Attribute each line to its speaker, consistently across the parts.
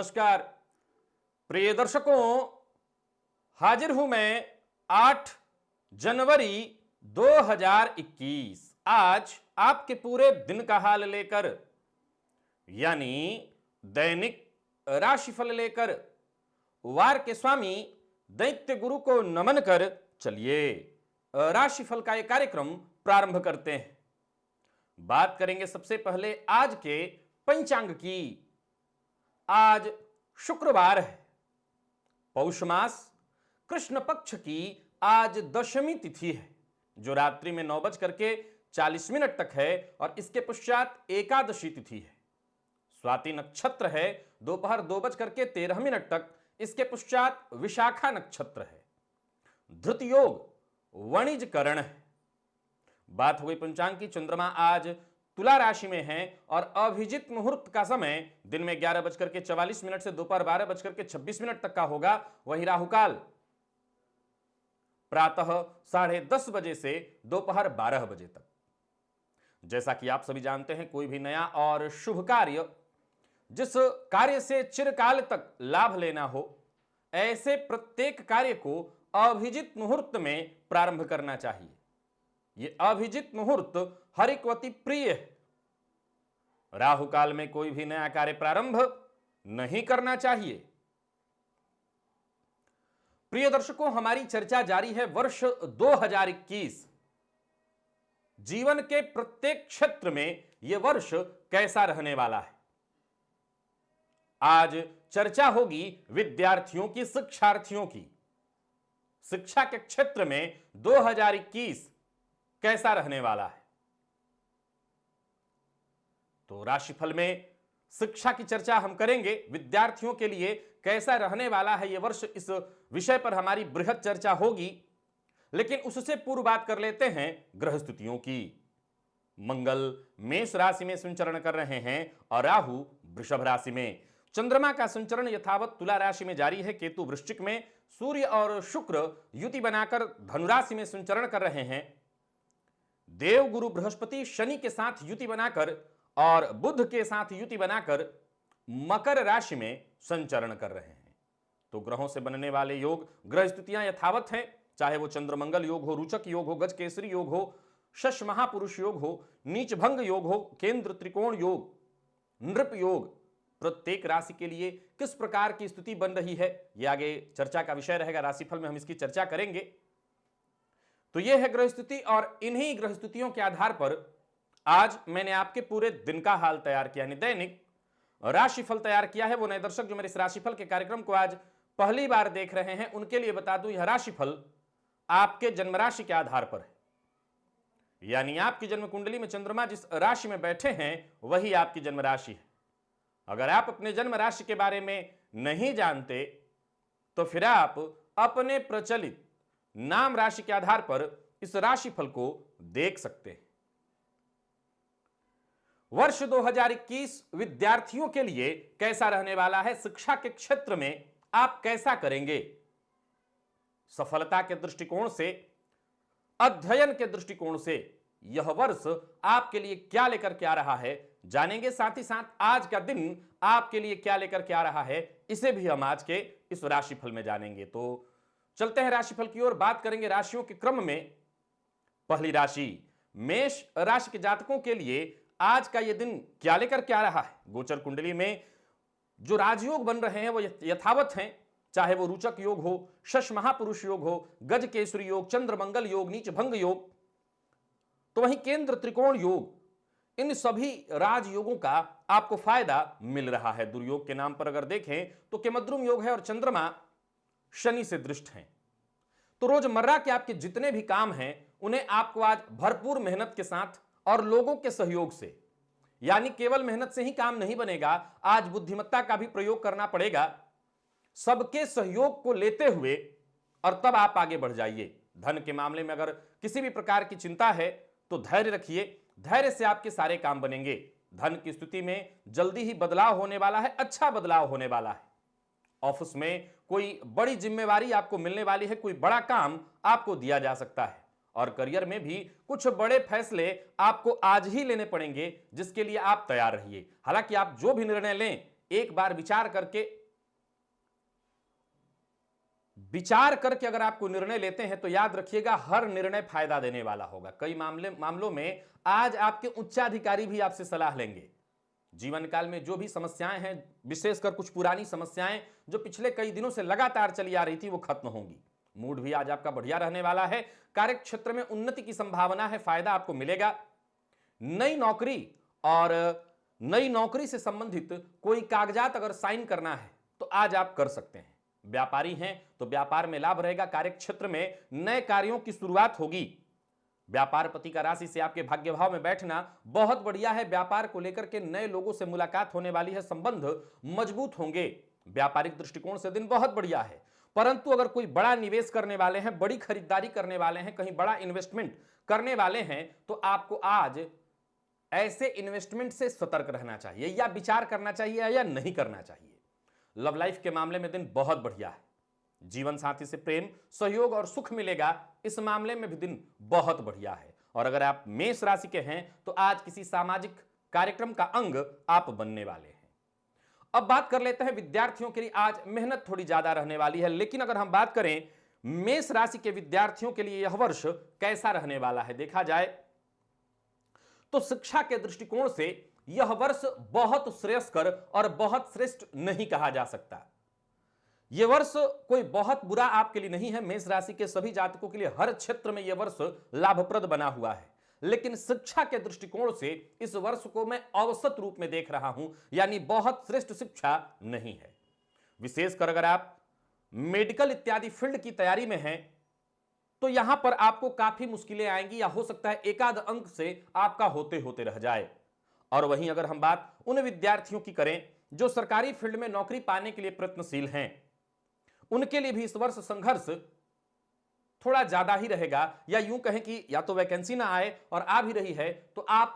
Speaker 1: नमस्कार प्रिय दर्शकों, हाजिर हूं मैं 8 जनवरी 2021 आज आपके पूरे दिन का हाल लेकर, यानी दैनिक राशिफल लेकर वार के स्वामी दैत्य गुरु को नमन कर चलिए राशिफल का यह कार्यक्रम प्रारंभ करते हैं। बात करेंगे सबसे पहले आज के पंचांग की। आज शुक्रवार है, पौष मास कृष्ण पक्ष की आज दशमी तिथि है, जो रात्रि में 9:40 तक है और इसके पश्चात एकादशी तिथि है। स्वाति नक्षत्र है दोपहर 2:13 तक, इसके पश्चात विशाखा नक्षत्र है। धृत योग वणिजकरण है। बात हो गई पंचांग की। चंद्रमा आज तुला राशि में है और अभिजित मुहूर्त का समय दिन में 11:44 से दोपहर 12:26 तक का होगा। वही राहुकाल प्रातः 10:30 बजे से दोपहर 12 बजे तक। जैसा कि आप सभी जानते हैं, कोई भी नया और शुभ कार्य, जिस कार्य से चिरकाल तक लाभ लेना हो, ऐसे प्रत्येक कार्य को अभिजित मुहूर्त में प्रारंभ करना चाहिए। ये अभिजित मुहूर्त हरिकवती प्रिय है। राहु काल में कोई भी नया कार्य प्रारंभ नहीं करना चाहिए। प्रिय दर्शकों, हमारी चर्चा जारी है वर्ष 2021। जीवन के प्रत्येक क्षेत्र में यह वर्ष कैसा रहने वाला है। आज चर्चा होगी विद्यार्थियों की, शिक्षार्थियों की। शिक्षा के क्षेत्र में 2021 कैसा रहने वाला है। तो राशिफल में शिक्षा की चर्चा हम करेंगे। विद्यार्थियों के लिए कैसा रहने वाला है यह वर्ष, इस विषय पर हमारी बृहद चर्चा होगी। लेकिन उससे पूर्व बात कर लेते हैं ग्रह स्थितियों की। मंगल मेष राशि में संचरण कर रहे हैं और राहु वृषभ राशि में। चंद्रमा का संचरण यथावत तुला राशि में जारी है। केतु वृश्चिक में, सूर्य और शुक्र युति बनाकर धनु राशि में संचरण कर रहे हैं। देव गुरु बृहस्पति शनि के साथ युति बनाकर और बुध के साथ युति बनाकर मकर राशि में संचरण कर रहे हैं। तो ग्रहों से बनने वाले योग, ग्रह स्थितियां यथावत हैं, चाहे वो चंद्रमंगल योग हो, रुचक योग हो, गज केसरी योग हो, शश महापुरुष योग हो, नीच भंग योग हो, केंद्र त्रिकोण योग, नृप योग। प्रत्येक राशि के लिए किस प्रकार की स्थिति बन रही है, यह आगे चर्चा का विषय रहेगा। राशिफल में हम इसकी चर्चा करेंगे। तो यह है ग्रह स्थिति और इन्हीं ग्रह स्थितियों के आधार पर आज मैंने आपके पूरे दिन का हाल तैयार किया, यानी दैनिक राशिफल तैयार किया है। वो नए दर्शक जो मेरे इस राशिफल के कार्यक्रम को आज पहली बार देख रहे हैं, उनके लिए बता दूं, यह राशिफल आपके जन्म राशि के आधार पर है। यानी आपकी जन्म कुंडली में चंद्रमा जिस राशि में बैठे हैं वही आपकी जन्म राशि है। अगर आप अपने जन्म राशि के बारे में नहीं जानते तो फिर आप अपने प्रचलित नाम राशि के आधार पर इस राशिफल को देख सकते हैं। वर्ष 2021 विद्यार्थियों के लिए कैसा रहने वाला है। शिक्षा के क्षेत्र में आप कैसा करेंगे। सफलता के दृष्टिकोण से, अध्ययन के दृष्टिकोण से यह वर्ष आपके लिए क्या लेकर के आ रहा है, जानेंगे। साथ ही साथ आज का दिन आपके लिए क्या लेकर के आ रहा है, इसे भी हम आज के इस राशिफल में जानेंगे। तो चलते हैं राशिफल की ओर। बात करेंगे राशियों के क्रम में। पहली राशि मेष राशि के जातकों के लिए आज का यह दिन क्या लेकर के आ रहा है। गोचर कुंडली में जो राजयोग बन रहे हैं वो यथावत हैं, चाहे वो रुचक योग हो, शश महापुरुष योग हो, गज केसरी योग, चंद्रमंगल योग, नीच भंग योग, तो वहीं केंद्र त्रिकोण योग, इन सभी राजयोगों का आपको फायदा मिल रहा है। दुर्योग के नाम पर अगर देखें तो केमद्रुम योग है और चंद्रमा शनि से दृष्ट हैं। तो रोजमर्रा के आपके जितने भी काम हैं उन्हें आपको आज भरपूर मेहनत के साथ और लोगों के सहयोग से, यानी केवल मेहनत से ही काम नहीं बनेगा, आज बुद्धिमत्ता का भी प्रयोग करना पड़ेगा। सबके सहयोग को लेते हुए और तब आप आगे बढ़ जाइए। धन के मामले में अगर किसी भी प्रकार की चिंता है तो धैर्य रखिए, धैर्य से आपके सारे काम बनेंगे। धन की स्थिति में जल्दी ही बदलाव होने वाला है, अच्छा बदलाव होने वाला है। ऑफिस में कोई बड़ी जिम्मेवारी आपको मिलने वाली है, कोई बड़ा काम आपको दिया जा सकता है। और करियर में भी कुछ बड़े फैसले आपको आज ही लेने पड़ेंगे, जिसके लिए आप तैयार रहिए। हालांकि आप जो भी निर्णय लें एक बार विचार करके अगर आपको निर्णय लेते हैं तो याद रखिएगा हर निर्णय फायदा देने वाला होगा। कई मामलों में आज आपके उच्चाधिकारी भी आपसे सलाह लेंगे। जीवन काल में जो भी समस्याएं हैं, विशेषकर कुछ पुरानी समस्याएं जो पिछले कई दिनों से लगातार चली आ रही थी, वो खत्म होंगी। मूड भी आज आपका बढ़िया रहने वाला है। कार्य क्षेत्र में उन्नति की संभावना है, फायदा आपको मिलेगा। नई नौकरी से संबंधित कोई कागजात अगर साइन करना है तो आज आप कर सकते हैं। व्यापारी हैं तो व्यापार में लाभ रहेगा। कार्य क्षेत्र में नए कार्यों की शुरुआत होगी। व्यापार पति का राशि से आपके भाग्य भाव में बैठना बहुत बढ़िया है। व्यापार को लेकर के नए लोगों से मुलाकात होने वाली है, संबंध मजबूत होंगे। व्यापारिक दृष्टिकोण से दिन बहुत बढ़िया है। परंतु अगर कोई बड़ा निवेश करने वाले हैं, बड़ी खरीदारी करने वाले हैं, कहीं बड़ा इन्वेस्टमेंट करने वाले हैं, तो आपको आज ऐसे इन्वेस्टमेंट से सतर्क रहना चाहिए, या विचार करना चाहिए या नहीं करना चाहिए। लव लाइफ के मामले में दिन बहुत बढ़िया है। जीवन साथी से प्रेम, सहयोग और सुख मिलेगा, इस मामले में भी दिन बहुत बढ़िया है। और अगर आप मेष राशि के हैं तो आज किसी सामाजिक कार्यक्रम का अंग आप बनने वाले हैं। अब बात कर लेते हैं विद्यार्थियों के लिए आज मेहनत थोड़ी ज्यादा रहने वाली है। लेकिन अगर हम बात करें मेष राशि के विद्यार्थियों के लिए यह वर्ष कैसा रहने वाला है, देखा जाए तो शिक्षा के दृष्टिकोण से यह वर्ष बहुत श्रेयस्कर और बहुत श्रेष्ठ नहीं कहा जा सकता। यह वर्ष कोई बहुत बुरा आपके लिए नहीं है। मेष राशि के सभी जातकों के लिए हर क्षेत्र में यह वर्ष लाभप्रद बना हुआ है। लेकिन शिक्षा के दृष्टिकोण से इस वर्ष को मैं औसत रूप में देख रहा हूं, यानी बहुत श्रेष्ठ शिक्षा नहीं है। विशेषकर अगर आप मेडिकल इत्यादि फील्ड की तैयारी में हैं तो यहां पर आपको काफी मुश्किलें आएंगी, या हो सकता है एकाध अंक से आपका होते होते रह जाए। और वहीं अगर हम बात उन विद्यार्थियों की करें जो सरकारी फील्ड में नौकरी पाने के लिए प्रयत्नशील हैं, उनके लिए भी इस वर्ष संघर्ष थोड़ा ज्यादा ही रहेगा। या यूं कहें कि या तो वैकेंसी ना आए और आ भी रही है तो आप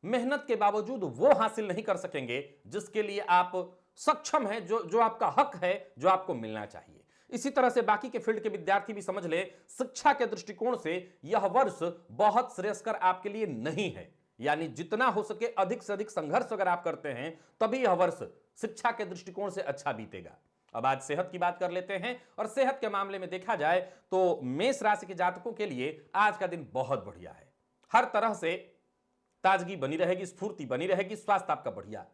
Speaker 1: मेहनत के बावजूद वो हासिल नहीं कर सकेंगे जिसके लिए आप सक्षम हैं, जो आपका हक है, जो आपको मिलना चाहिए। इसी तरह से बाकी के फील्ड के विद्यार्थी भी समझ ले, शिक्षा के दृष्टिकोण से यह वर्ष बहुत श्रेयस्कर आपके लिए नहीं है। यानी जितना हो सके अधिक से अधिक संघर्ष अगर आप करते हैं तभी यह वर्ष शिक्षा के दृष्टिकोण से अच्छा बीतेगा। अब आज सेहत की बात कर लेते हैं, और सेहत के मामले में देखा जाए तो मेष राशि के जातकों के लिए आज का दिन बहुत बढ़िया है। हर तरह से ताजगी बनी रहेगी, स्फूर्ति बनी रहेगी, स्वास्थ्य आपका बढ़िया।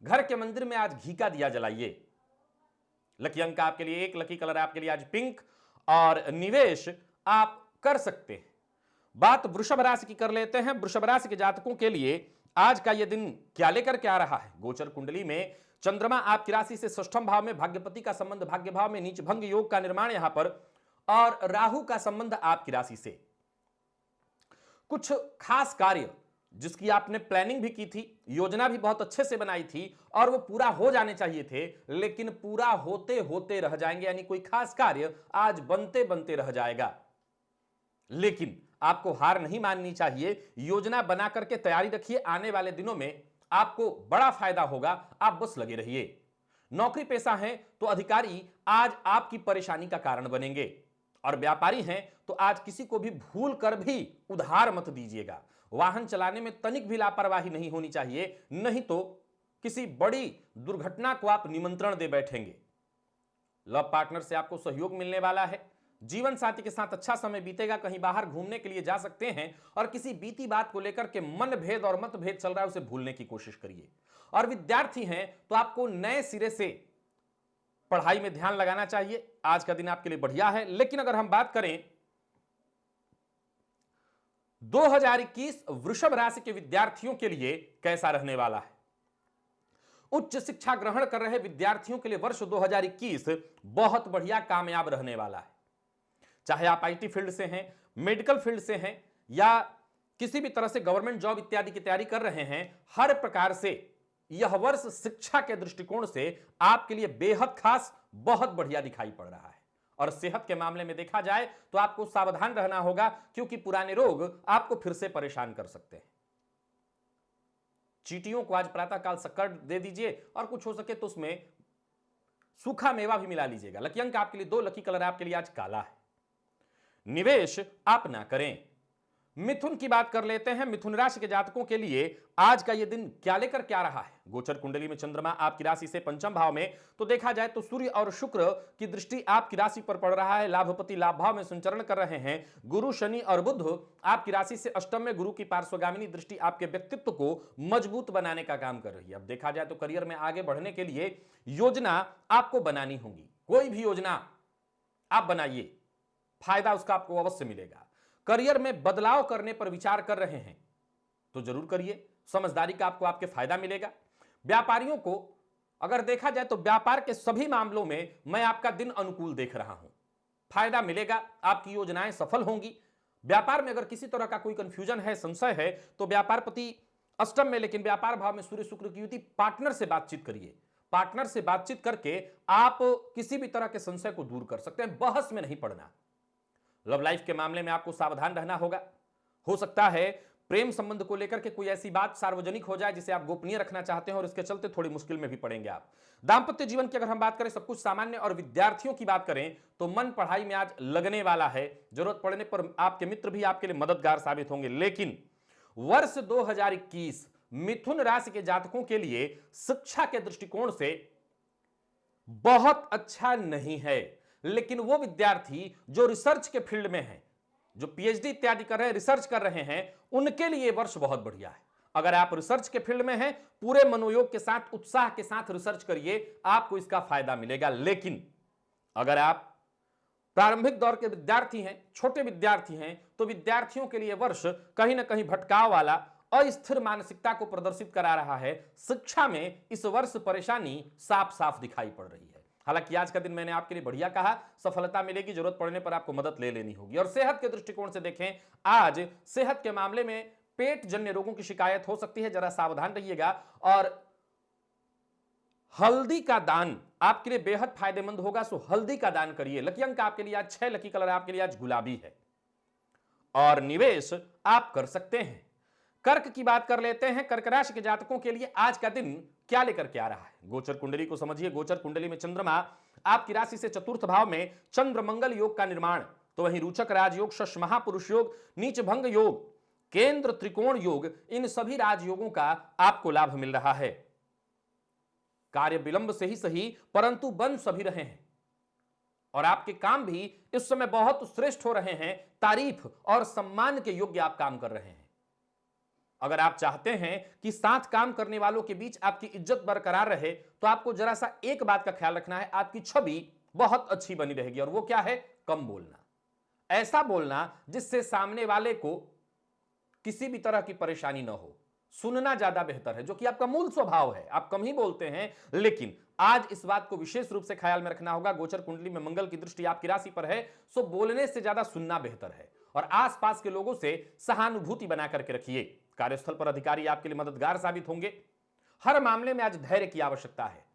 Speaker 1: घर के मंदिर में आज घी का दिया जलाइए। लकी अंक आपके लिए 1, लकी कलर आपके लिए आज पिंक, और निवेश आप कर सकते हैं। बात वृषभ राशि की कर लेते हैं। वृषभ राशि के जातकों के लिए आज का यह दिन क्या लेकर के आ रहा है। गोचर कुंडली में चंद्रमा आपकी राशि से षष्ठम भाव में, भाग्यपति का संबंध भाग्य भाव में, नीच भंग योग का निर्माण यहां पर, और राहु का संबंध आपकी राशि से। कुछ खास कार्य जिसकी आपने प्लानिंग भी की थी, योजना भी बहुत अच्छे से बनाई थी और वो पूरा हो जाने चाहिए थे, लेकिन पूरा होते होते रह जाएंगे। यानी कोई खास कार्य आज बनते बनते रह जाएगा। लेकिन आपको हार नहीं माननी चाहिए। योजना बना करके तैयारी रखिए, आने वाले दिनों में आपको बड़ा फायदा होगा। आप बस लगे रहिए। नौकरी पेशा है तो अधिकारी आज आपकी परेशानी का कारण बनेंगे, और व्यापारी हैं तो आज किसी को भी भूल कर भी उधार मत दीजिएगा। वाहन चलाने में तनिक भी लापरवाही नहीं होनी चाहिए, नहीं तो किसी बड़ी दुर्घटना को आप निमंत्रण दे बैठेंगे। लव पार्टनर से आपको सहयोग मिलने वाला है। जीवन साथी के साथ अच्छा समय बीतेगा। कहीं बाहर घूमने के लिए जा सकते हैं, और किसी बीती बात को लेकर के मन भेद और मतभेद चल रहा है उसे भूलने की कोशिश करिए। और विद्यार्थी हैं तो आपको नए सिरे से पढ़ाई में ध्यान लगाना चाहिए। आज का दिन आपके लिए बढ़िया है। लेकिन अगर हम बात करें 2021 वृषभ राशि के विद्यार्थियों के लिए कैसा रहने वाला है। उच्च शिक्षा ग्रहण कर रहे विद्यार्थियों के लिए वर्ष 2021 बहुत बढ़िया कामयाब रहने वाला है। चाहे आप आईटी फील्ड से हैं, मेडिकल फील्ड से हैं, या किसी भी तरह से गवर्नमेंट जॉब इत्यादि की तैयारी कर रहे हैं, हर प्रकार से यह वर्ष शिक्षा के दृष्टिकोण से आपके लिए बेहद खास, बहुत बढ़िया दिखाई पड़ रहा है। और सेहत के मामले में देखा जाए तो आपको सावधान रहना होगा, क्योंकि पुराने रोग आपको फिर से परेशान कर सकते हैं। चींटियों को आज प्रातःकाल शक्कर दे दीजिए, और कुछ हो सके तो उसमें सूखा मेवा भी मिला लीजिएगा। लकी अंक आपके लिए 2, लकी कलर आपके लिए आज काला है। निवेश आप ना करें। मिथुन की बात कर लेते हैं। मिथुन राशि के जातकों के लिए आज का यह दिन क्या लेकर क्या रहा है। गोचर कुंडली में चंद्रमा आपकी राशि से पंचम भाव में, तो देखा जाए तो सूर्य और शुक्र की दृष्टि आपकी राशि पर पड़ रहा है। लाभपति लाभ भाव में संचरण कर रहे हैं। गुरु शनि और बुध आपकी राशि से अष्टम में, गुरु की पार्श्वगामिनी दृष्टि आपके व्यक्तित्व को मजबूत बनाने का काम कर रही है। अब देखा जाए तो करियर में आगे बढ़ने के लिए योजना आपको बनानी होगी। कोई भी योजना आप बनाइए, फायदा उसका आपको अवश्य मिलेगा। करियर में बदलाव करने पर विचार कर रहे हैं तो जरूर करिए, समझदारी का आपको आपके फायदा मिलेगा। व्यापारियों को अगर देखा जाए तो व्यापार के सभी मामलों में मैं आपका दिन अनुकूल देख रहा हूं, फायदा मिलेगा, आपकी योजनाएं सफल होंगी। व्यापार में अगर किसी तरह का कोई कंफ्यूजन है, संशय है, तो व्यापारपति अष्टम में लेकिन व्यापार भाव में सूर्य शुक्र की युति, पार्टनर से बातचीत करिए। पार्टनर से बातचीत करके आप किसी भी तरह के संशय को दूर कर सकते हैं, बहस में नहीं पड़ना। लव लाइफ के मामले में आपको सावधान रहना होगा। हो सकता है प्रेम संबंध को लेकर के कोई ऐसी बात सार्वजनिक हो जाए जिसे आप गोपनीय रखना चाहते हैं और इसके चलते थोड़ी मुश्किल में भी पड़ेंगे आप। दांपत्य जीवन की अगर हम बात करें सब कुछ सामान्य, और विद्यार्थियों की बात करें तो मन पढ़ाई में आज लगने वाला है। जरूरत पड़ने पर आपके मित्र भी आपके लिए मददगार साबित होंगे। लेकिन वर्ष 2021 मिथुन राशि के जातकों के लिए शिक्षा के दृष्टिकोण से बहुत अच्छा नहीं है। लेकिन वो विद्यार्थी जो रिसर्च के फील्ड में हैं, जो पीएचडी इत्यादि कर रहे हैं, रिसर्च कर रहे हैं, उनके लिए वर्ष बहुत बढ़िया है। अगर आप रिसर्च के फील्ड में हैं, पूरे मनोयोग के साथ, उत्साह के साथ रिसर्च करिए, आपको इसका फायदा मिलेगा। लेकिन अगर आप प्रारंभिक दौर के विद्यार्थी हैं, छोटे विद्यार्थी हैं, तो विद्यार्थियों के लिए वर्ष कहीं ना कहीं भटकाव वाला, अस्थिर मानसिकता को प्रदर्शित करा रहा है। शिक्षा में इस वर्ष परेशानी साफ साफ दिखाई पड़ रही है। हालांकि आज का दिन मैंने आपके लिए बढ़िया कहा, सफलता मिलेगी, जरूरत पड़ने पर आपको मदद ले लेनी होगी। और सेहत के दृष्टिकोण से देखें, आज सेहत के मामले में पेट जन्य रोगों की शिकायत हो सकती है, जरा सावधान रहिएगा। और हल्दी का दान आपके लिए बेहद फायदेमंद होगा, सो हल्दी का दान करिए। लकी अंक आपके लिए आज 6, लकी कलर आपके लिए आज गुलाबी है और निवेश आप कर सकते हैं। कर्क की बात कर लेते हैं। कर्क राशि के जातकों के लिए आज का दिन क्या लेकर के आ रहा है। गोचर कुंडली को समझिए। गोचर कुंडली में चंद्रमा आपकी राशि से चतुर्थ भाव में, चंद्र मंगल योग का निर्माण, तो वहीं रुचक राजयोग, शश महापुरुष योग, नीच भंग योग, केंद्र त्रिकोण योग, इन सभी राजयोगों का आपको लाभ मिल रहा है। कार्य विलंब से ही सही परंतु बन सभी रहे हैं और आपके काम भी इस समय बहुत श्रेष्ठ हो रहे हैं। तारीफ और सम्मान के योग्य आप काम कर रहे हैं। अगर आप चाहते हैं कि साथ काम करने वालों के बीच आपकी इज्जत बरकरार रहे, तो आपको जरा सा एक बात का ख्याल रखना है, आपकी छवि बहुत अच्छी बनी रहेगी। और वो क्या है? कम बोलना। ऐसा बोलना जिससे सामने वाले को किसी भी तरह की परेशानी ना हो। सुनना ज्यादा बेहतर है, जो कि आपका मूल स्वभाव है। आप कम ही बोलते हैं, लेकिन आज इस बात को विशेष रूप से ख्याल में रखना होगा। गोचर कुंडली में मंगल की दृष्टि आपकी राशि पर है, सो बोलने से ज्यादा सुनना बेहतर है। और आसपास के लोगों से सहानुभूति बना करके रखिए। कार्यस्थल पर अधिकारी आपके लिए मददगार साबित होंगे। हर मामले में आज धैर्य की आवश्यकता है।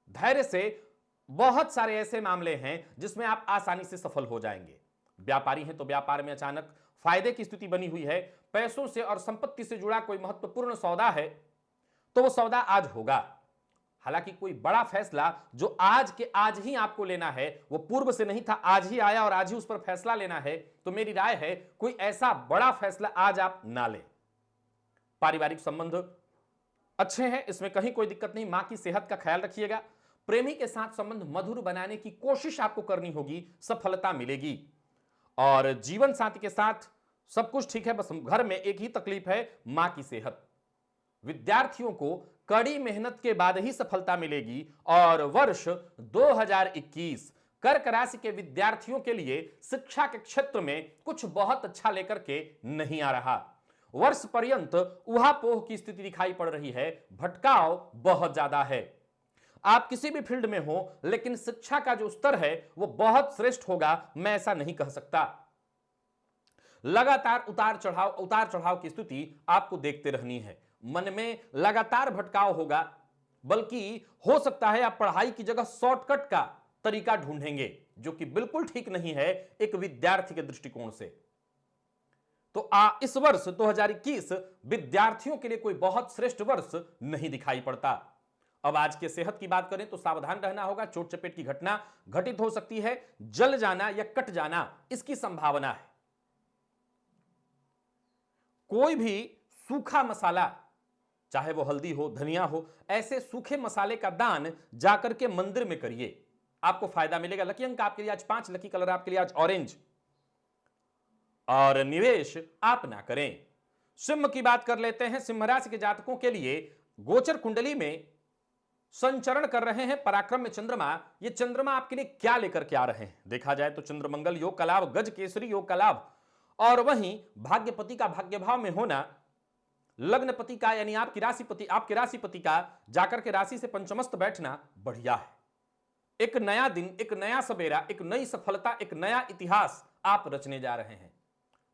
Speaker 1: धैर्य से बहुत सारे ऐसे मामले हैं जिसमें आप आसानी से सफल हो जाएंगे। व्यापारी हैं तो व्यापार में अचानक फायदे की स्थिति बनी हुई है। पैसों से और संपत्ति से जुड़ा कोई महत्वपूर्ण सौदा है तो वो सौदा आज होगा। हालांकि कोई बड़ा फैसला जो आज के आज ही आपको लेना है, वो पूर्व से नहीं था, आज ही आया और आज ही उस पर फैसला लेना है, तो मेरी राय है कोई ऐसा बड़ा फैसला आज आप ना लें। पारिवारिक संबंध अच्छे हैं, इसमें कहीं कोई दिक्कत नहीं। मां की सेहत का ख्याल रखिएगा। प्रेमी के साथ संबंध मधुर बनाने की कोशिश आपको करनी होगी, सफलता मिलेगी। और जीवन साथी के साथ सब कुछ ठीक है, बस घर में एक ही तकलीफ है, मां की सेहत। विद्यार्थियों को कड़ी मेहनत के बाद ही सफलता मिलेगी। और वर्ष 2021 कर्क राशि के विद्यार्थियों के लिए शिक्षा के क्षेत्र में कुछ बहुत अच्छा लेकर के नहीं आ रहा। वर्ष पर्यंत उहापोह की स्थिति दिखाई पड़ रही है। भटकाव बहुत ज्यादा है। आप किसी भी फील्ड में हो, लेकिन शिक्षा का जो स्तर है वो बहुत श्रेष्ठ होगा, मैं ऐसा नहीं कह सकता। लगातार उतार चढ़ाव की स्थिति आपको देखते रहनी है। मन में लगातार भटकाव होगा, बल्कि हो सकता है आप पढ़ाई की जगह शॉर्टकट का तरीका ढूंढेंगे, जो कि बिल्कुल ठीक नहीं है एक विद्यार्थी के दृष्टिकोण से। तो इस वर्ष 2021 विद्यार्थियों के लिए कोई बहुत श्रेष्ठ वर्ष नहीं दिखाई पड़ता। अब आज के सेहत की बात करें तो सावधान रहना होगा। चोट चपेट की घटना घटित हो सकती है, जल जाना या कट जाना इसकी संभावना है। कोई भी सूखा मसाला, चाहे वो हल्दी हो, धनिया हो, ऐसे सूखे मसाले का दान जाकर के मंदिर में करिए, आपको फायदा मिलेगा। लकी अंक आपके लिए आज 5, लकी कलर आपके लिए आज ऑरेंज। और निवेश आप ना करें। सिंह की बात कर लेते हैं। सिंह राशि के जातकों के लिए गोचर कुंडली में संचरण कर रहे हैं पराक्रम में चंद्रमा। ये चंद्रमा आपके लिए क्या लेकर के आ रहे हैं? देखा जाए तो चंद्रमंगल योग का लाभ, गज केसरी योग का लाभ, और वहीं भाग्यपति का भाग्य भाव में होना, लग्नपति का यानी आपके राशिपति का जाकर के राशि से पंचमस्त बैठना बढ़िया है। एक नया दिन, एक नया सवेरा, एक नई सफलता, एक नया इतिहास आप रचने जा रहे हैं।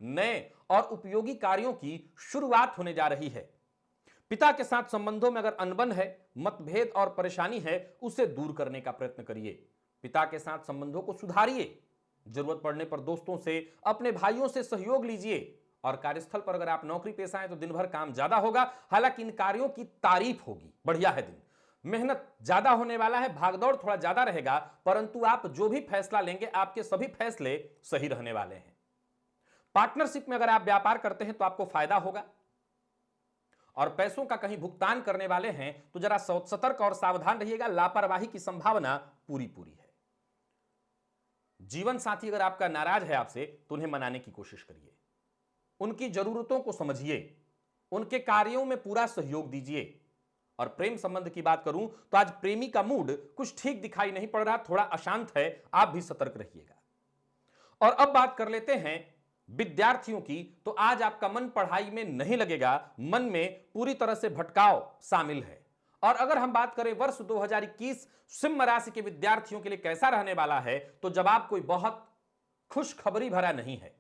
Speaker 1: नए और उपयोगी कार्यों की शुरुआत होने जा रही है। पिता के साथ संबंधों में अगर अनबन है, मतभेद और परेशानी है, उसे दूर करने का प्रयत्न करिए। पिता के साथ संबंधों को सुधारिए। जरूरत पड़ने पर दोस्तों से, अपने भाइयों से सहयोग लीजिए। और कार्यस्थल पर अगर आप नौकरी पेशा हैं तो दिन भर काम ज्यादा होगा, हालांकि इन कार्यों की तारीफ होगी। बढ़िया है दिन, मेहनत ज्यादा होने वाला है, भागदौड़ थोड़ा ज्यादा रहेगा, परंतु आप जो भी फैसला लेंगे आपके सभी फैसले सही रहने वाले हैं। पार्टनरशिप में अगर आप व्यापार करते हैं तो आपको फायदा होगा। और पैसों का कहीं भुगतान करने वाले हैं तो जरा सतर्क और सावधान रहिएगा, लापरवाही की संभावना पूरी है। जीवन साथी अगर आपका नाराज है आपसे तो उन्हें मनाने की कोशिश करिए, उनकी जरूरतों को समझिए, उनके कार्यों में पूरा सहयोग दीजिए। और प्रेम संबंध की बात करूं तो आज प्रेमी का मूड कुछ ठीक दिखाई नहीं पड़ रहा, थोड़ा अशांत है, आप भी सतर्क रहिएगा। और अब बात कर लेते हैं विद्यार्थियों की, तो आज आपका मन पढ़ाई में नहीं लगेगा, मन में पूरी तरह से भटकाव शामिल है। और अगर हम बात करें वर्ष 2021 सिंह राशि के विद्यार्थियों के लिए कैसा रहने वाला है, तो जवाब कोई बहुत खुशखबरी भरा नहीं है।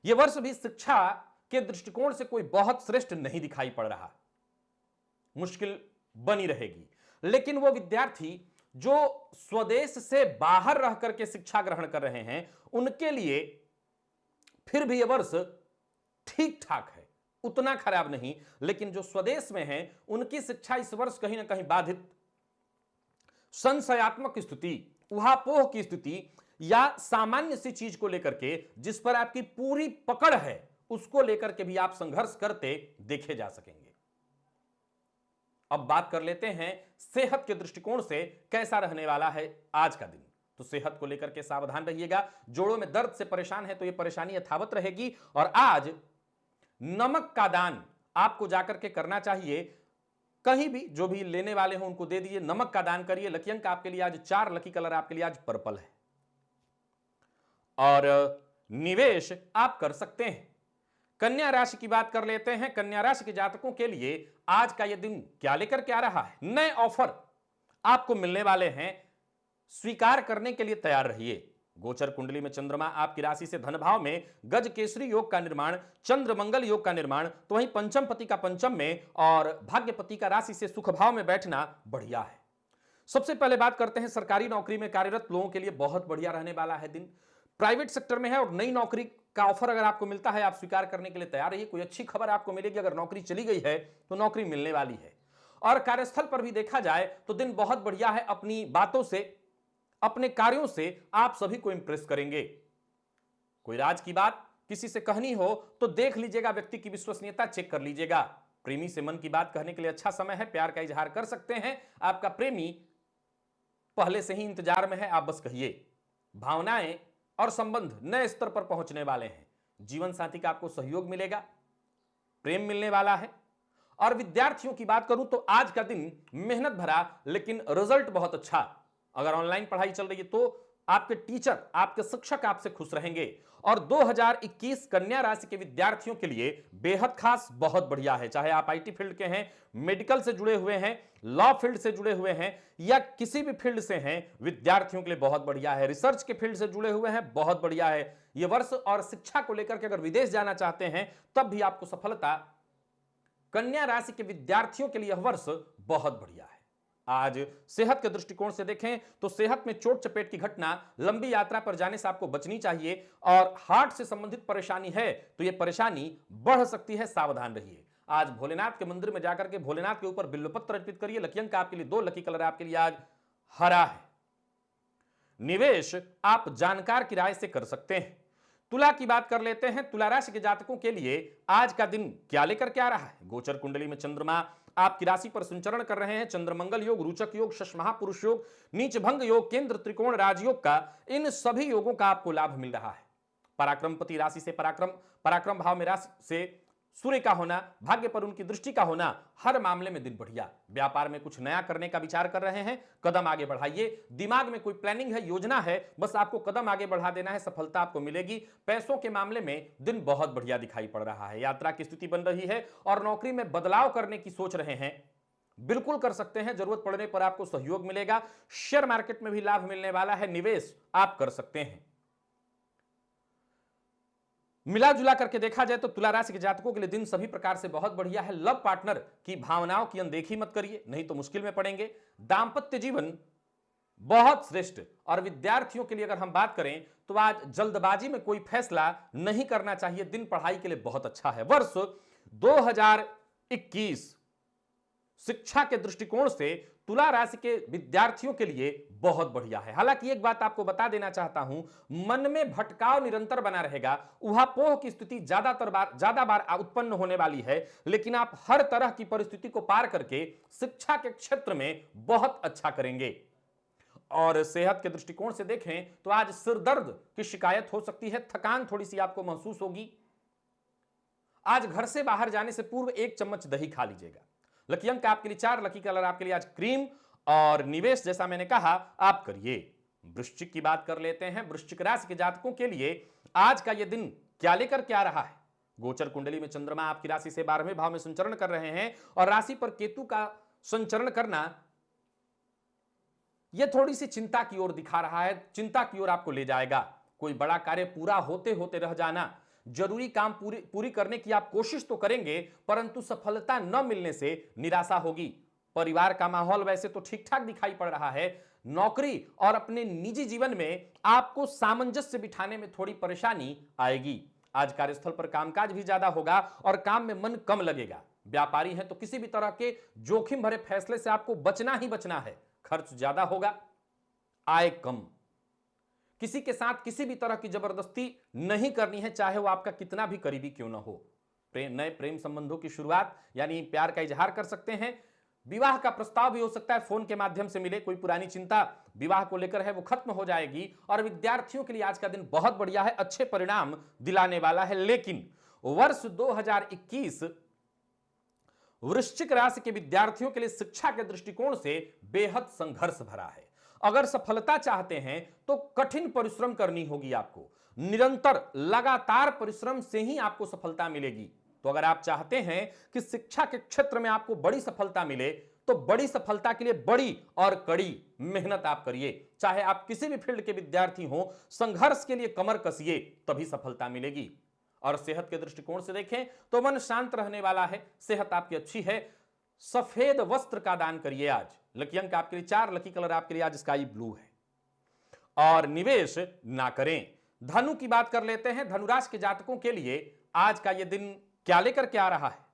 Speaker 1: यह वर्ष भी शिक्षा के दृष्टिकोण से कोई बहुत श्रेष्ठ नहीं दिखाई पड़ रहा, मुश्किल बनी रहेगी। लेकिन वो विद्यार्थी जो स्वदेश से बाहर रह करके शिक्षा ग्रहण कर रहे हैं, उनके लिए फिर भी यह वर्ष ठीक ठाक है, उतना खराब नहीं। लेकिन जो स्वदेश में हैं, उनकी शिक्षा इस वर्ष कहीं ना कहीं बाधित, संशयात्मक स्थिति, उहापोह की स्थिति, या सामान्य सी चीज को लेकर के जिस पर आपकी पूरी पकड़ है, उसको लेकर के भी आप संघर्ष करते देखे जा सकेंगे। अब बात कर लेते हैं सेहत के दृष्टिकोण से कैसा रहने वाला है आज का दिन। तो सेहत को लेकर के सावधान रहिएगा। जोड़ों में दर्द से परेशान है तो यह परेशानी यथावत रहेगी। और आज नमक का दान आपको जाकर के करना चाहिए। कहीं भी जो भी लेने वाले हो उनको दे दीजिए, नमक का दान करिए। लकी अंक आपके लिए आज 4, लकी कलर आपके लिए आज पर्पल है। और निवेश आप कर सकते हैं। कन्या राशि की बात कर लेते हैं। कन्या राशि के जातकों के लिए आज का यह दिन क्या लेकर के आ रहा है? नए ऑफर आपको मिलने वाले हैं, स्वीकार करने के लिए तैयार रहिए। गोचर कुंडली में चंद्रमा आपकी राशि से धन भाव में गज केसरी योग का निर्माण, चंद्र मंगल योग का निर्माण, तो वहीं पंचम पति का पंचम में और भाग्यपति का राशि से सुख भाव में बैठना बढ़िया है। सबसे पहले बात करते हैं सरकारी नौकरी में कार्यरत लोगों के लिए बहुत बढ़िया रहने वाला है दिन। प्राइवेट सेक्टर में है और नई नौकरी का ऑफर अगर आपको मिलता है, आप स्वीकार करने के लिए तैयार रहिए। कोई अच्छी खबर आपको मिलेगी, अगर नौकरी चली गई है तो नौकरी मिलने वाली है। और कार्यस्थल पर भी देखा जाए तो दिन बहुत बढ़िया है। अपनी बातों से, अपने कार्यों से आप सभी को इंप्रेस करेंगे। कोई राज की बात किसी से कहनी हो तो देख लीजिएगा, व्यक्ति की विश्वसनीयता चेक कर लीजिएगा। प्रेमी से मन की बात कहने के लिए अच्छा समय है, प्यार का इजहार कर सकते हैं। आपका प्रेमी पहले से ही इंतजार में है, आप बस कहिए। भावनाएं और संबंध नए स्तर पर पहुंचने वाले हैं। जीवन साथी का आपको सहयोग मिलेगा, प्रेम मिलने वाला है। और विद्यार्थियों की बात करूं तो आज का दिन मेहनत भरा, लेकिन रिजल्ट बहुत अच्छा। अगर ऑनलाइन पढ़ाई चल रही है तो आपके टीचर, आपके शिक्षक आपसे खुश रहेंगे। और 2021 कन्या राशि के विद्यार्थियों के लिए बेहद खास, बहुत बढ़िया है। चाहे आप आईटी फील्ड के हैं, मेडिकल से जुड़े हुए हैं, लॉ फील्ड से जुड़े हुए हैं, या किसी भी फील्ड से हैं, विद्यार्थियों के लिए बहुत बढ़िया है। रिसर्च के फील्ड से जुड़े हुए हैं, बहुत बढ़िया है यह वर्ष। और शिक्षा को लेकर के अगर विदेश जाना चाहते हैं तब भी आपको सफलता। कन्या राशि के विद्यार्थियों के लिए यह वर्ष बहुत बढ़िया है। आज सेहत के दृष्टिकोण से देखें तो सेहत में चोट चपेट की घटना, लंबी यात्रा पर जाने से आपको बचनी चाहिए। और हार्ट से संबंधित परेशानी है तो यह परेशानी बढ़ सकती है, सावधान रहिए। आज भोलेनाथ के मंदिर में जाकर के भोलेनाथ के ऊपर बिल्वपत्र अर्पित करिए। लकी अंक आपके लिए 2, लकी कलर आपके लिए आज हरा है। निवेश आप जानकार की राय से कर सकते हैं। तुला की बात कर लेते हैं। तुला राशि के जातकों के लिए आज का दिन क्या लेकर के आ रहा है। गोचर कुंडली में चंद्रमा आपकी राशि पर संचरण कर रहे हैं। चंद्रमंगल योग, रुचक योग, शश महापुरुष योग, नीच भंग योग, केंद्र त्रिकोण राजयोग का, इन सभी योगों का आपको लाभ मिल रहा है। पराक्रमपति राशि से पराक्रम भाव में राशि से सूर्य का होना, भाग्य पर उनकी दृष्टि का होना, हर मामले में दिन बढ़िया। व्यापार में कुछ नया करने का विचार कर रहे हैं, कदम आगे बढ़ाइए। दिमाग में कोई प्लानिंग है, योजना है, बस आपको कदम आगे बढ़ा देना है, सफलता आपको मिलेगी। पैसों के मामले में दिन बहुत बढ़िया दिखाई पड़ रहा है। यात्रा की स्थिति बन रही है और नौकरी में बदलाव करने की सोच रहे हैं, बिल्कुल कर सकते हैं। जरूरत पड़ने पर आपको सहयोग मिलेगा। शेयर मार्केट में भी लाभ मिलने वाला है, निवेश आप कर सकते हैं। मिला जुला करके देखा जाए तो तुला राशि के जातकों के लिए दिन सभी प्रकार से बहुत बढ़िया है। लव पार्टनर की भावनाओं की अनदेखी मत करिए, नहीं तो मुश्किल में पड़ेंगे। दांपत्य जीवन बहुत श्रेष्ठ। और विद्यार्थियों के लिए अगर हम बात करें तो आज जल्दबाजी में कोई फैसला नहीं करना चाहिए। दिन पढ़ाई के लिए बहुत अच्छा है। वर्ष 2021 शिक्षा के दृष्टिकोण से तुला राशि के विद्यार्थियों के लिए बहुत बढ़िया है। हालांकि एक बात आपको बता देना चाहता हूं, मन में भटकाव निरंतर बना रहेगा। उहापोह की स्थिति ज्यादा बार उत्पन्न होने वाली है, लेकिन आप हर तरह की परिस्थिति को पार करके शिक्षा के क्षेत्र में बहुत अच्छा करेंगे। और सेहत के दृष्टिकोण से देखें तो आज सिर दर्द की शिकायत हो सकती है, थकान थोड़ी सी आपको महसूस होगी। आज घर से बाहर जाने से पूर्व 1 चम्मच दही खा लीजिएगा। लकी अंक आपके लिए 4, लकी कलर आपके लिए आज क्रीम, और निवेश जैसा मैंने कहा आप करिए। वृश्चिक की बात कर लेते हैं। वृश्चिक राशि के जातकों के लिए आज का यह दिन क्या लेकर के आ रहा है। गोचर कुंडली में चंद्रमा आपकी राशि से 12वें भाव में संचरण कर रहे हैं और राशि पर केतु का संचरण करना यह थोड़ी सी चिंता की ओर दिखा रहा है, चिंता की ओर आपको ले जाएगा। कोई बड़ा कार्य पूरा होते होते रह जाना, जरूरी काम पूरी करने की आप कोशिश तो करेंगे, परंतु सफलता न मिलने से निराशा होगी। परिवार का माहौल वैसे तो ठीक ठाक दिखाई पड़ रहा है। नौकरी और अपने निजी जीवन में आपको सामंजस्य बिठाने में थोड़ी परेशानी आएगी। आज कार्यस्थल पर कामकाज भी ज्यादा होगा और काम में मन कम लगेगा। व्यापारी हैं तो किसी भी तरह के जोखिम भरे फैसले से आपको बचना ही बचना है। खर्च ज्यादा होगा, आय कम। किसी के साथ किसी भी तरह की जबरदस्ती नहीं करनी है, चाहे वो आपका कितना भी करीबी क्यों ना हो। नए प्रेम संबंधों की शुरुआत यानी प्यार का इजहार कर सकते हैं। विवाह का प्रस्ताव भी हो सकता है, फोन के माध्यम से मिले। कोई पुरानी चिंता विवाह को लेकर है वो खत्म हो जाएगी। और विद्यार्थियों के लिए आज का दिन बहुत बढ़िया है, अच्छे परिणाम दिलाने वाला है। लेकिन वर्ष 2021 वृश्चिक राशि के विद्यार्थियों के लिए शिक्षा के दृष्टिकोण से बेहद संघर्ष भरा है। अगर सफलता चाहते हैं तो कठिन परिश्रम करनी होगी आपको। निरंतर लगातार परिश्रम से ही आपको सफलता मिलेगी। तो अगर आप चाहते हैं कि शिक्षा के क्षेत्र में आपको बड़ी सफलता मिले तो बड़ी सफलता के लिए बड़ी और कड़ी मेहनत आप करिए। चाहे आप किसी भी फील्ड के विद्यार्थी हो, संघर्ष के लिए कमर कसिए, तभी सफलता मिलेगी। और सेहत के दृष्टिकोण से देखें तो मन शांत रहने वाला है, सेहत आपकी अच्छी है। सफेद वस्त्र का दान करिए आज। लकी अंक आपके लिए 4, लकी कलर आपके लिए आज स्काई ब्लू है। और निवेश ना करें। धनु की बात कर लेते हैं। धनुराशि के जातकों के लिए आज का यह दिन क्या लेकर के आ रहा है।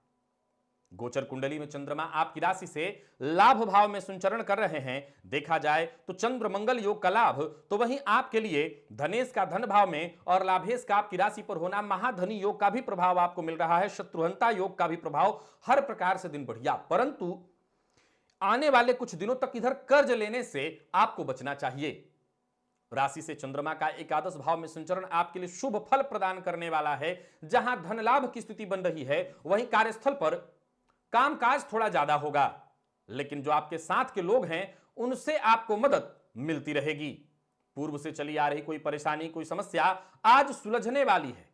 Speaker 1: गोचर कुंडली में चंद्रमा आपकी राशि से लाभ भाव में संचरण कर रहे हैं। देखा जाए तो चंद्र मंगल योग का लाभ, तो वहीं आपके लिए धनेश का धन भाव में और लाभेश का आपकी राशि पर होना, महाधनी योग का भी प्रभाव आपको मिल रहा है, शत्रुहंता योग का भी प्रभाव, हर प्रकार से दिन बढ़िया। परंतु आने वाले कुछ दिनों तक इधर कर्ज लेने से आपको बचना चाहिए। राशि से चंद्रमा का एकादश भाव में संचरण आपके लिए शुभ फल प्रदान करने वाला है। जहां धन लाभ की स्थिति बन रही है वहीं कार्यस्थल पर कामकाज थोड़ा ज्यादा होगा, लेकिन जो आपके साथ के लोग हैं उनसे आपको मदद मिलती रहेगी। पूर्व से चली आ रही कोई परेशानी, कोई समस्या आज सुलझने वाली है।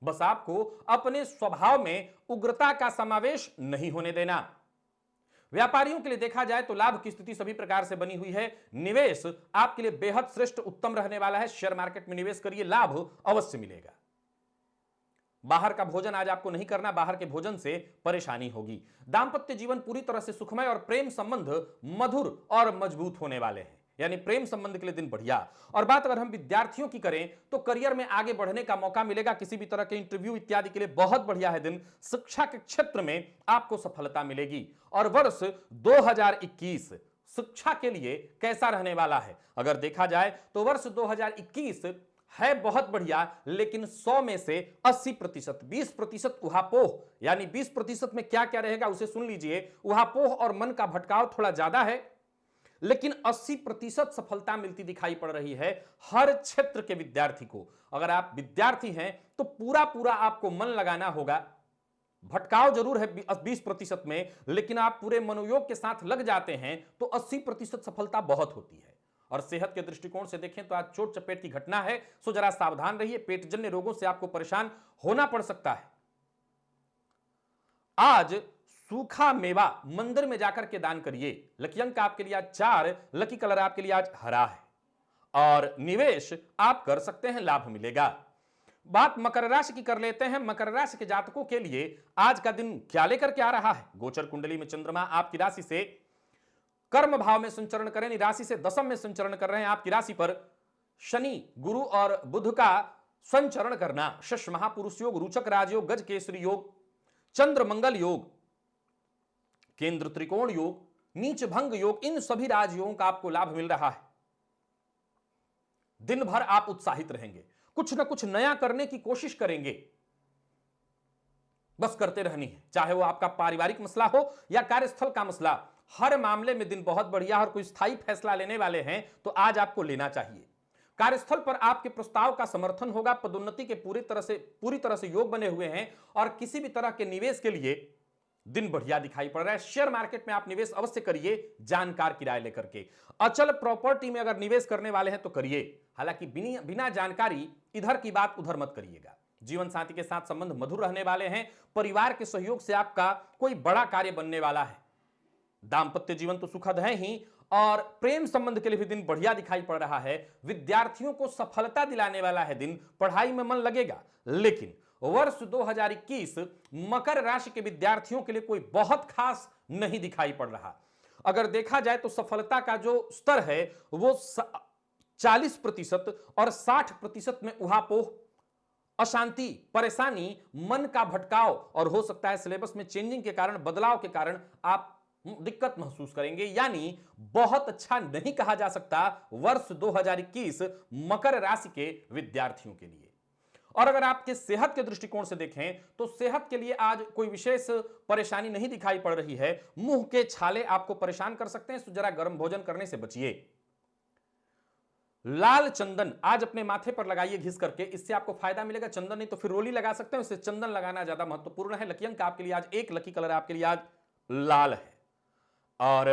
Speaker 1: बस आपको अपने स्वभाव में उग्रता का समावेश नहीं होने देना। व्यापारियों के लिए देखा जाए तो लाभ की स्थिति सभी प्रकार से बनी हुई है। निवेश आपके लिए बेहद श्रेष्ठ उत्तम रहने वाला है। शेयर मार्केट में निवेश करिए, लाभ अवश्य मिलेगा। बाहर का भोजन आज आपको नहीं करना, बाहर के भोजन से परेशानी होगी। दांपत्य जीवन पूरी तरह से सुखमय और प्रेम संबंध मधुर और मजबूत होने वाले हैं, यानी प्रेम संबंध के लिए दिन बढ़िया। और बात अगर हम विद्यार्थियों की करें तो करियर में आगे बढ़ने का मौका मिलेगा। किसी भी तरह के इंटरव्यू इत्यादि के लिए बहुत बढ़िया है दिन। शिक्षा के क्षेत्र में आपको सफलता मिलेगी। और वर्ष 2021 शिक्षा के लिए कैसा रहने वाला है, अगर देखा जाए तो वर्ष 2021 है बहुत बढ़िया, लेकिन 100 में से 80%, 20% उहापोह, यानी 20% में क्या क्या रहेगा उसे सुन लीजिए। उहापोह और मन का भटकाव थोड़ा ज्यादा है, लेकिन 80% सफलता मिलती दिखाई पड़ रही है हर क्षेत्र के विद्यार्थी को। अगर आप विद्यार्थी हैं तो पूरा पूरा आपको मन लगाना होगा। भटकाव जरूर है 20% में, लेकिन आप पूरे मनोयोग के साथ लग जाते हैं तो 80% सफलता बहुत होती है। और सेहत के दृष्टिकोण से देखें तो आज चोट चपेट की घटना है, सो जरा सावधान रहिए, पेटजन्य रोगों से आपको परेशान होना पड़ सकता है। आज सूखा मेवा मंदिर में जाकर के दान करिए। लकी अंक आपके लिए आज 4, लकी कलर आपके लिए आज हरा है, और निवेश आप कर सकते हैं, लाभ मिलेगा। बात मकर राशि की कर लेते हैं। मकर राशि के जातकों के लिए आज का दिन क्या लेकर के आ रहा है? गोचर कुंडली में चंद्रमा आपकी राशि से कर्म भाव में संचरण करें, राशि से दशम में संचरण कर रहे हैं। आपकी राशि पर शनि, गुरु और बुध का संचरण करना, शश महापुरुष योग, रुचक राजयोग, गज केसरी योग, चंद्र मंगल योग, केंद्र त्रिकोण योग, नीच भंग योग, इन सभी राजयोगों का आपको लाभ मिल रहा है। दिन भर आप उत्साहित रहेंगे, कुछ ना कुछ नया करने की कोशिश करेंगे, बस करते रहनी है, चाहे वो आपका पारिवारिक मसला हो या कार्यस्थल का मसला। हर मामले में दिन बहुत बढ़िया, और कोई स्थायी फैसला लेने वाले हैं तो आज आपको लेना चाहिए। कार्यस्थल पर आपके प्रस्ताव का समर्थन होगा, पदोन्नति के पूरी तरह से योग बने हुए हैं, और किसी भी तरह के निवेश के लिए दिन बढ़िया दिखाई पड़ रहा है। शेयर मार्केट में आप निवेश अवश्य करिए, जानकार की राय लेकर के। अचल प्रॉपर्टी में अगर निवेश करने वाले हैं तो करिए, हालांकि बिना जानकारी इधर की बात उधर मत करिएगा। जीवन साथी के साथ संबंध मधुर रहने वाले हैं, परिवार के सहयोग से आपका कोई बड़ा कार्य बनने वाला है। दाम्पत्य जीवन तो सुखद है ही, और प्रेम संबंध के लिए भी दिन बढ़िया दिखाई पड़ रहा है। विद्यार्थियों को सफलता दिलाने वाला है दिन, पढ़ाई में मन लगेगा। लेकिन वर्ष 2021 मकर राशि के विद्यार्थियों के लिए कोई बहुत खास नहीं दिखाई पड़ रहा। अगर देखा जाए तो सफलता का जो स्तर है वो 40% और 60% में उहापोह, अशांति, परेशानी, मन का भटकाव, और हो सकता है सिलेबस में चेंजिंग के कारण, बदलाव के कारण आप दिक्कत महसूस करेंगे। यानी बहुत अच्छा नहीं कहा जा सकता वर्ष 2021 मकर राशि के विद्यार्थियों के लिए। और अगर आपके सेहत के दृष्टिकोण से देखें तो सेहत के लिए आज कोई विशेष परेशानी नहीं दिखाई पड़ रही है। मुंह के छाले आपको परेशान कर सकते हैं, तो जरा गर्म भोजन करने से बचिए। लाल चंदन आज अपने माथे पर लगाइए घिस करके, इससे आपको फायदा मिलेगा। चंदन नहीं तो फिर रोली लगा सकते हैं, इससे चंदन लगाना ज्यादा महत्वपूर्ण है। लकी अंक आपके लिए आज 1, लकी कलर आपके लिए आज लाल है, और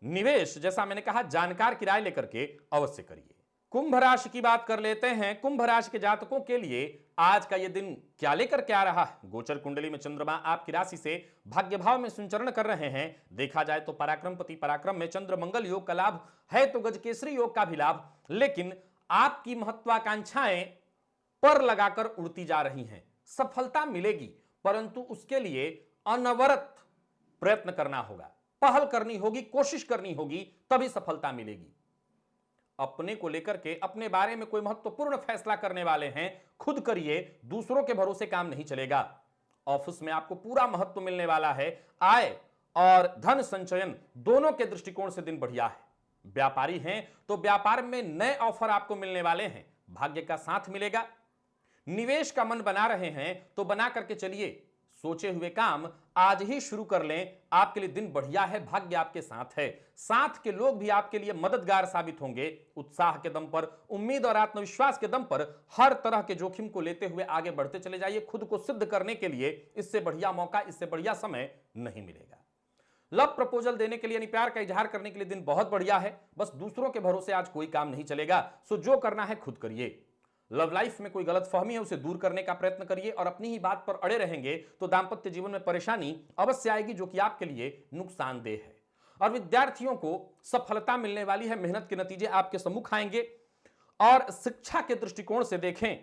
Speaker 1: निवेश जैसा मैंने कहा जानकार की राय लेकर के अवश्य करिए। कुंभ राशि की बात कर लेते हैं। कुंभ राशि के जातकों के लिए आज का यह दिन क्या लेकर के आ रहा है? गोचर कुंडली में चंद्रमा आपकी राशि से भाग्य भाव में संचरण कर रहे हैं। देखा जाए तो पराक्रमपति पराक्रम में चंद्र मंगल योग का लाभ है, तो गजकेसरी योग का भी लाभ, लेकिन आपकी महत्वाकांक्षाएं पर लगाकर उड़ती जा रही हैं। सफलता मिलेगी, परंतु उसके लिए अनवरत प्रयत्न करना होगा, पहल करनी होगी, कोशिश करनी होगी, तभी सफलता मिलेगी। अपने को लेकर के, अपने बारे में कोई महत्वपूर्ण फैसला करने वाले हैं, खुद करिए, दूसरों के भरोसे काम नहीं चलेगा। ऑफिस में आपको पूरा महत्व मिलने वाला है। आय और धन संचयन दोनों के दृष्टिकोण से दिन बढ़िया है। व्यापारी हैं तो व्यापार में नए ऑफर आपको मिलने वाले हैं, भाग्य का साथ मिलेगा। निवेश का मन बना रहे हैं तो बना करके चलिए, सोचे हुए काम आज ही शुरू कर लें, आपके लिए दिन बढ़िया है, भाग्य आपके साथ है। साथ के लोग भी आपके लिए मददगार साबित होंगे। उत्साह के दम पर, उम्मीद और आत्मविश्वास के दम पर हर तरह के जोखिम को लेते हुए आगे बढ़ते चले जाइए। खुद को सिद्ध करने के लिए इससे बढ़िया मौका, इससे बढ़िया समय नहीं मिलेगा। लव प्रपोजल देने के लिए, यानी प्यार का इजहार करने के लिए दिन बहुत बढ़िया है। बस दूसरों के भरोसे आज कोई काम नहीं चलेगा, सो जो करना है खुद करिए। लव लाइफ में कोई गलतफहमी है उसे दूर करने का प्रयत्न करिए, और अपनी ही बात पर अड़े रहेंगे तो दाम्पत्य जीवन में परेशानी अवश्य आएगी, जो कि आपके लिए नुकसानदेह है। और विद्यार्थियों को सफलता मिलने वाली है, मेहनत के नतीजे आपके सम्मुख आएंगे। और शिक्षा के दृष्टिकोण से देखें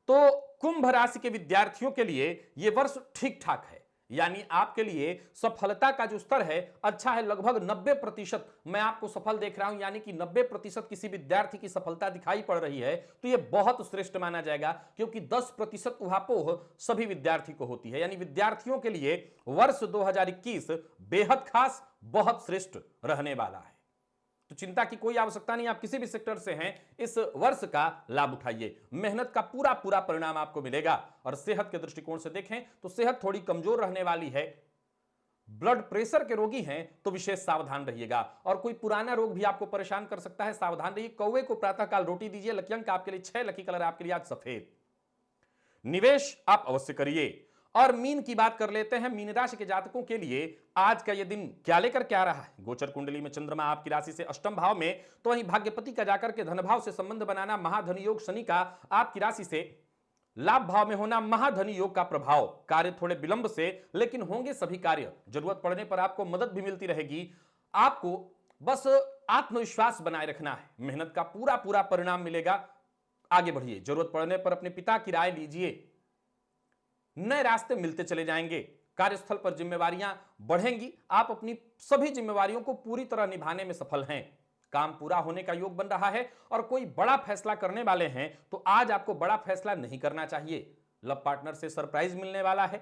Speaker 1: तो कुंभ राशि के विद्यार्थियों के लिए यह वर्ष ठीक ठाक है, यानी आपके लिए सफलता का जो स्तर है अच्छा है। लगभग 90% मैं आपको सफल देख रहा हूं, यानी कि 90% किसी विद्यार्थी की सफलता दिखाई पड़ रही है तो यह बहुत श्रेष्ठ माना जाएगा, क्योंकि 10% उहापोह सभी विद्यार्थी को होती है। यानी विद्यार्थियों के लिए वर्ष 2021 बेहद खास, बहुत श्रेष्ठ रहने वाला है। तो चिंता की कोई आवश्यकता नहीं, आप किसी भी सेक्टर से हैं, इस वर्ष का लाभ उठाइए, मेहनत का पूरा पूरा परिणाम आपको मिलेगा। और सेहत के दृष्टिकोण से देखें तो सेहत थोड़ी कमजोर रहने वाली है। ब्लड प्रेशर के रोगी हैं तो विशेष सावधान रहिएगा, और कोई पुराना रोग भी आपको परेशान कर सकता है, सावधान रहिए। कौवे को प्रातःकाल रोटी दीजिए। लकी अंक आपके लिए 6, लकी कलर आपके लिए आज सफेद। निवेश आप अवश्य करिए। और मीन की बात कर लेते हैं। मीन राशि के जातकों के लिए आज का यह दिन क्या लेकर के आ रहा है। गोचर कुंडली में चंद्रमा आपकी राशि से अष्टम भाव में, तो वहीं भाग्यपति का जाकर के धन भाव से संबंध बनाना, महाधन योग शनि का आपकी राशि से लाभ भाव में होना, महाधन योग का प्रभाव, कार्य थोड़े विलंब से लेकिन होंगे सभी कार्य, जरूरत पड़ने पर आपको मदद भी मिलती रहेगी। आपको बस आत्मविश्वास बनाए रखना है, मेहनत का पूरा पूरा परिणाम मिलेगा। आगे बढ़िए, जरूरत पड़ने पर अपने पिता की राय लीजिए, नए रास्ते मिलते चले जाएंगे। कार्यस्थल पर जिम्मेवारियां बढ़ेंगी, आप अपनी सभी जिम्मेवारियों को पूरी तरह निभाने में सफल हैं। काम पूरा होने का योग बन रहा है, और कोई बड़ा फैसला करने वाले हैं तो आज आपको बड़ा फैसला नहीं करना चाहिए। लव पार्टनर से सरप्राइज मिलने वाला है।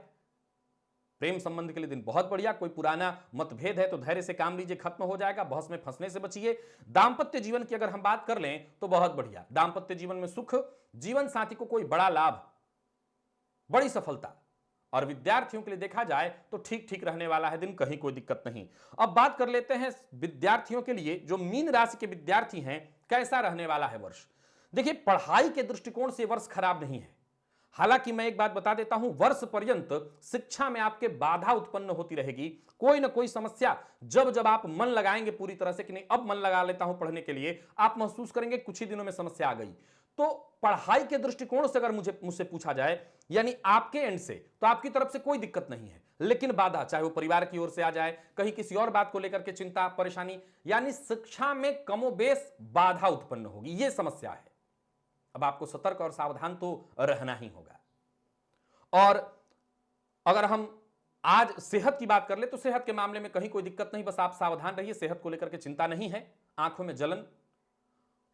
Speaker 1: प्रेम संबंध के लिए दिन बहुत बढ़िया। कोई पुराना मतभेद है तो धैर्य से काम लीजिए, खत्म हो जाएगा। बहस में फंसने से बचिए। दाम्पत्य जीवन की अगर हम बात कर लें तो बहुत बढ़िया, दाम्पत्य जीवन में सुख, जीवन साथी को कोई बड़ा लाभ, बड़ी सफलता। और विद्यार्थियों के लिए देखा जाए तो ठीक ठीक रहने वाला है दिन, कहीं कोई दिक्कत नहीं। अब बात कर लेते हैं विद्यार्थियों के लिए, जो मीन राशि के विद्यार्थी हैं, कैसा रहने वाला है वर्ष। देखिए, पढ़ाई के दृष्टिकोण से वर्ष खराब नहीं है। हालांकि मैं एक बात बता देता हूं, वर्ष पर्यंत शिक्षा में आपके बाधा उत्पन्न होती रहेगी, कोई ना कोई समस्या। जब जब आप मन लगाएंगे पूरी तरह से कि नहीं अब मन लगा लेता हूं पढ़ने के लिए, आप महसूस करेंगे कुछ ही दिनों में समस्या आ गई। तो पढ़ाई के दृष्टिकोण से अगर मुझसे पूछा जाए, यानी आपके एंड से, तो आपकी तरफ से कोई दिक्कत नहीं है, लेकिन बाधा चाहे वो परिवार की ओर से आ जाए, कहीं किसी और बात को लेकर के चिंता परेशानी, यानी शिक्षा में कमोबेश बाधा उत्पन्न होगी, ये समस्या है। अब आपको सतर्क और सावधान तो रहना ही होगा। और अगर हम आज सेहत की बात कर ले तो सेहत के मामले में कहीं कोई दिक्कत नहीं, बस आप सावधान रहिए, सेहत को लेकर के चिंता नहीं है। आंखों में जलन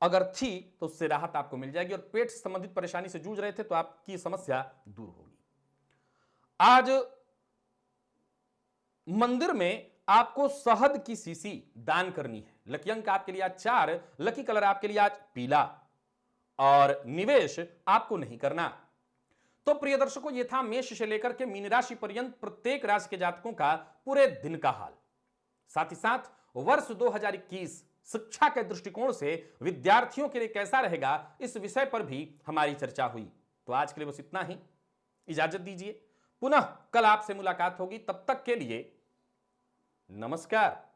Speaker 1: अगर थी तो उससे राहत आपको मिल जाएगी, और पेट से संबंधित परेशानी से जूझ रहे थे तो आपकी समस्या दूर होगी। आज मंदिर में आपको शहद की शीशी दान करनी है। लकी अंक आपके लिए आज 4, लकी कलर आपके लिए आज पीला, और निवेश आपको नहीं करना। तो प्रिय दर्शकों, यह था मेष से लेकर के मीन राशि पर्यंत प्रत्येक राशि के जातकों का पूरे दिन का हाल। साथ ही साथ वर्ष 2021 शिक्षा के दृष्टिकोण से विद्यार्थियों के लिए कैसा रहेगा, इस विषय पर भी हमारी चर्चा हुई। तो आज के लिए बस इतना ही, इजाजत दीजिए। पुनः कल आपसे मुलाकात होगी, तब तक के लिए नमस्कार।